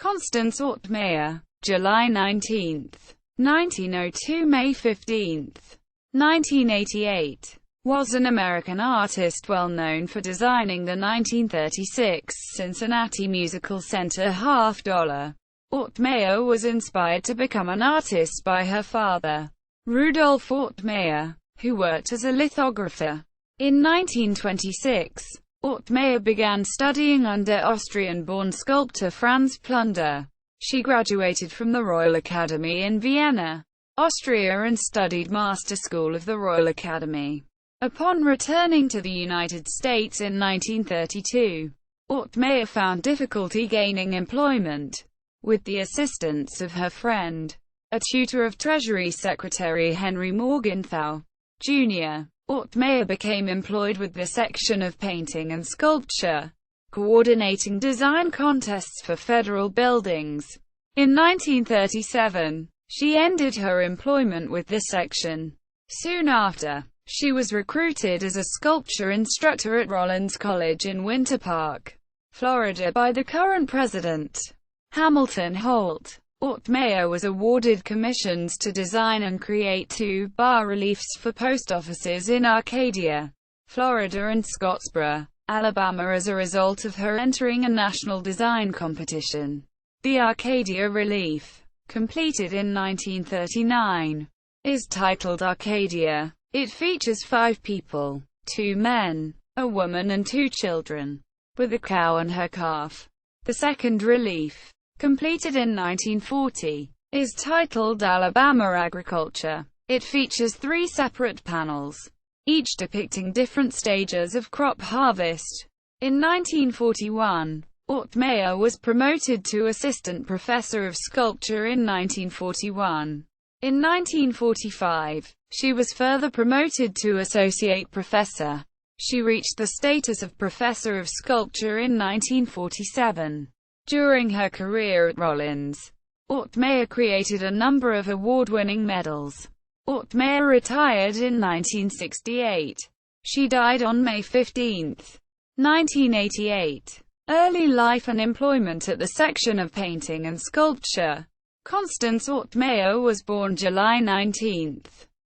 Constance Ortmayer, July 19, 1902 – May 15, 1988, was an American artist well known for designing the 1936 Cincinnati Musical Center $50. Ortmayer was inspired to become an artist by her father, Rudolph Ortmayer, who worked as a lithographer. In 1926, Ortmayer began studying under Austrian-born sculptor Franz Plunder. She graduated from the Royal Academy in Vienna, Austria and studied Master School of the Royal Academy. Upon returning to the United States in 1932, Ortmayer found difficulty gaining employment. With the assistance of her friend, a tutor of Treasury Secretary Henry Morgenthau, Jr., Ortmayer became employed with the section of painting and sculpture, coordinating design contests for federal buildings. In 1937, she ended her employment with this section. Soon after, she was recruited as a sculpture instructor at Rollins College in Winter Park, Florida by the current president, Hamilton Holt. Ortmayer was awarded commissions to design and create two bas-reliefs for post offices in Arcadia, Florida and Scottsboro, Alabama as a result of her entering a national design competition. The Arcadia relief, completed in 1939, is titled Arcadia. It features 5 people, 2 men, a woman and 2 children, with a cow and her calf. The second relief, completed in 1940, is titled Alabama Agriculture. It features 3 separate panels, each depicting different stages of crop harvest. In 1941, Ortmayer was promoted to assistant professor of sculpture in 1941. In 1945, she was further promoted to associate professor. She reached the status of professor of sculpture in 1947. During her career at Rollins, Ortmayer created a number of award-winning medals. Ortmayer retired in 1968. She died on May 15, 1988. Early life and employment at the section of painting and sculpture. Constance Ortmayer was born July 19,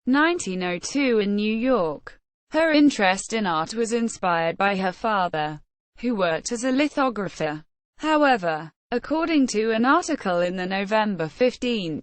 1902 in New York. Her interest in art was inspired by her father, who worked as a lithographer. However, according to an article in the November 15,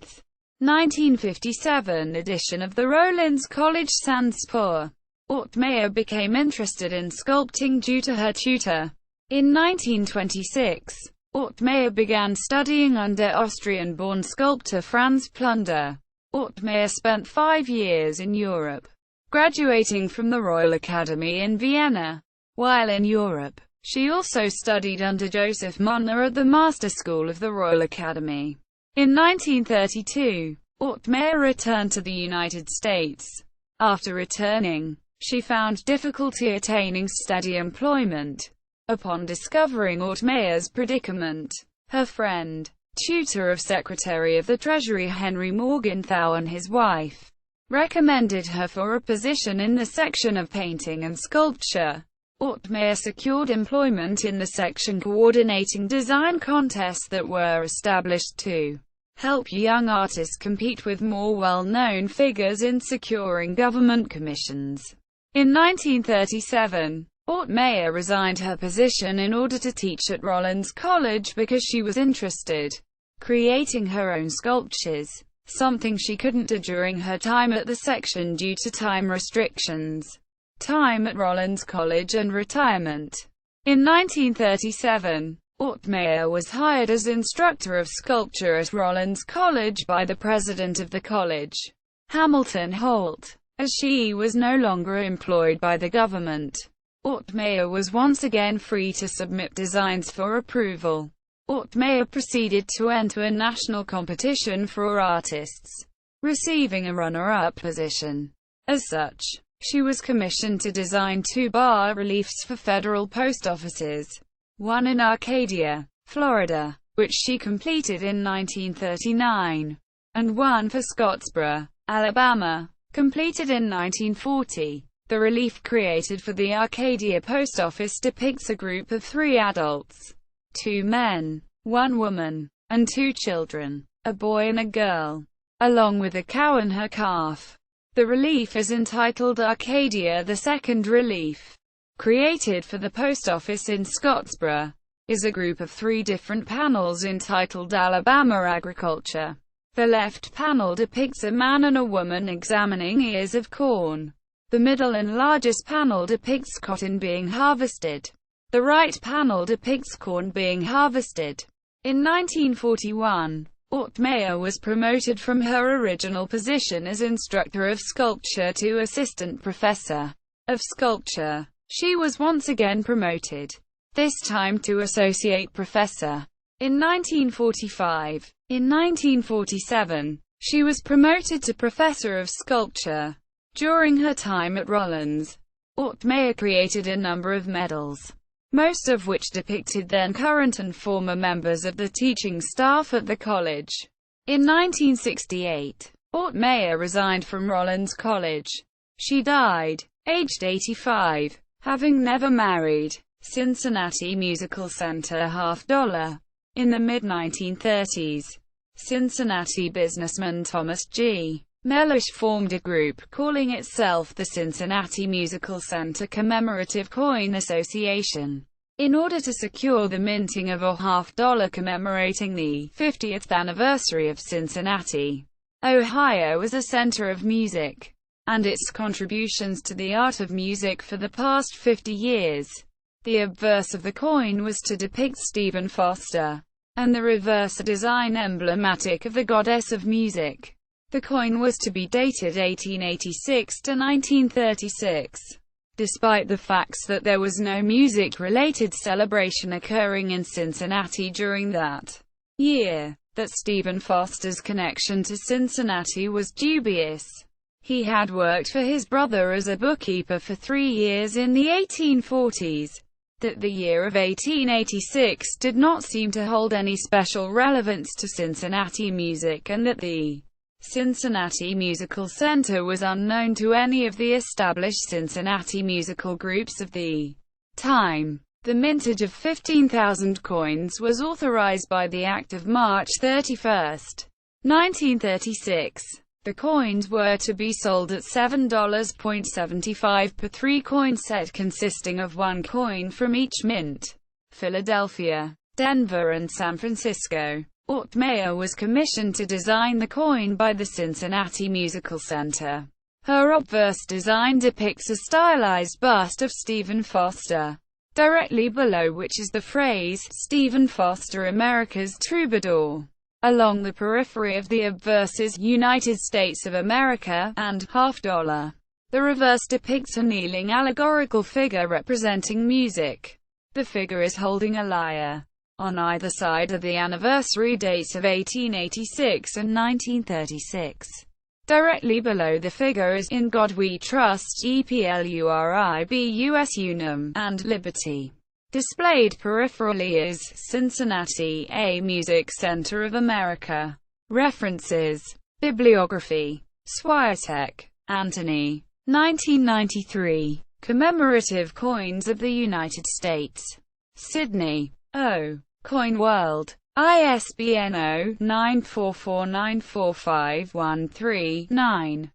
1957 edition of the Rollins College Scottsboro, Ortmayer became interested in sculpting due to her tutor. In 1926, Ortmayer began studying under Austrian-born sculptor Franz Plunder. Ortmayer spent 5 years in Europe, graduating from the Royal Academy in Vienna. While in Europe, she also studied under Joseph Monner at the Master School of the Royal Academy. In 1932, Ortmayer returned to the United States. After returning, she found difficulty attaining steady employment. Upon discovering Ortmayer's predicament, her friend, tutor of Secretary of the Treasury Henry Morgenthau and his wife, recommended her for a position in the section of painting and sculpture. Ortmayer secured employment in the section coordinating design contests that were established to help young artists compete with more well-known figures in securing government commissions. In 1937, Ortmayer resigned her position in order to teach at Rollins College because she was interested creating her own sculptures, something she couldn't do during her time at the section due to time restrictions, time at Rollins College and retirement. In 1937, Ortmayer was hired as instructor of sculpture at Rollins College by the president of the college, Hamilton Holt. As she was no longer employed by the government, Ortmayer was once again free to submit designs for approval. Ortmayer proceeded to enter a national competition for artists, receiving a runner-up position. As such, she was commissioned to design 2 bas-reliefs for federal post offices, one in Arcadia, Florida, which she completed in 1939, and one for Scottsboro, Alabama, completed in 1940. The relief created for the Arcadia post office depicts a group of 3 adults, 2 men, one woman, and 2 children, a boy and a girl, along with a cow and her calf. The relief is entitled Arcadia. The second relief, created for the post office in Scottsboro, is a group of 3 different panels entitled Alabama Agriculture. The left panel depicts a man and a woman examining ears of corn. The middle and largest panel depicts cotton being harvested. The right panel depicts corn being harvested. In 1941, Ortmayer was promoted from her original position as instructor of sculpture to assistant professor of sculpture. She was once again promoted, this time to associate professor. In 1945. In 1947, she was promoted to professor of sculpture. During her time at Rollins, Ortmayer created a number of medals, most of which depicted then current and former members of the teaching staff at the college. In 1968, Ortmayer resigned from Rollins College. She died, aged 85, having never married. Cincinnati Musical Center $50. In the mid-1930s, Cincinnati businessman Thomas G. Mellish formed a group, calling itself the Cincinnati Musical Center Commemorative Coin Association, in order to secure the minting of a $50 commemorating the 50th anniversary of Cincinnati, Ohio as a center of music, and its contributions to the art of music for the past 50 years. The obverse of the coin was to depict Stephen Foster, and the reverse a design emblematic of the goddess of music. The coin was to be dated 1886 to 1936. Despite the facts that there was no music-related celebration occurring in Cincinnati during that year, that Stephen Foster's connection to Cincinnati was dubious. He had worked for his brother as a bookkeeper for 3 years in the 1840s. That the year of 1886 did not seem to hold any special relevance to Cincinnati music, and that the Cincinnati Musical Center was unknown to any of the established Cincinnati musical groups of the time. The mintage of 15,000 coins was authorized by the Act of March 31, 1936. The coins were to be sold at $7.75 per 3-coin set consisting of 1 coin from each mint. Philadelphia, Denver and San Francisco. Ortmayer was commissioned to design the coin by the Cincinnati Musical Center. Her obverse design depicts a stylized bust of Stephen Foster, directly below which is the phrase, "Stephen Foster, America's Troubadour." Along the periphery of the obverse is "United States of America" and $50. The reverse depicts a kneeling allegorical figure representing music. The figure is holding a lyre. On either side are the anniversary dates of 1886 and 1936. Directly below the figure is "In God We Trust, EPLURIBUS Unum," and "Liberty." Displayed peripherally is Cincinnati, a music center of America. References: Bibliography. Swiatek, Anthony. 1993. Commemorative Coins of the United States. Sydney. O. Coin World. ISBN 0-944945139.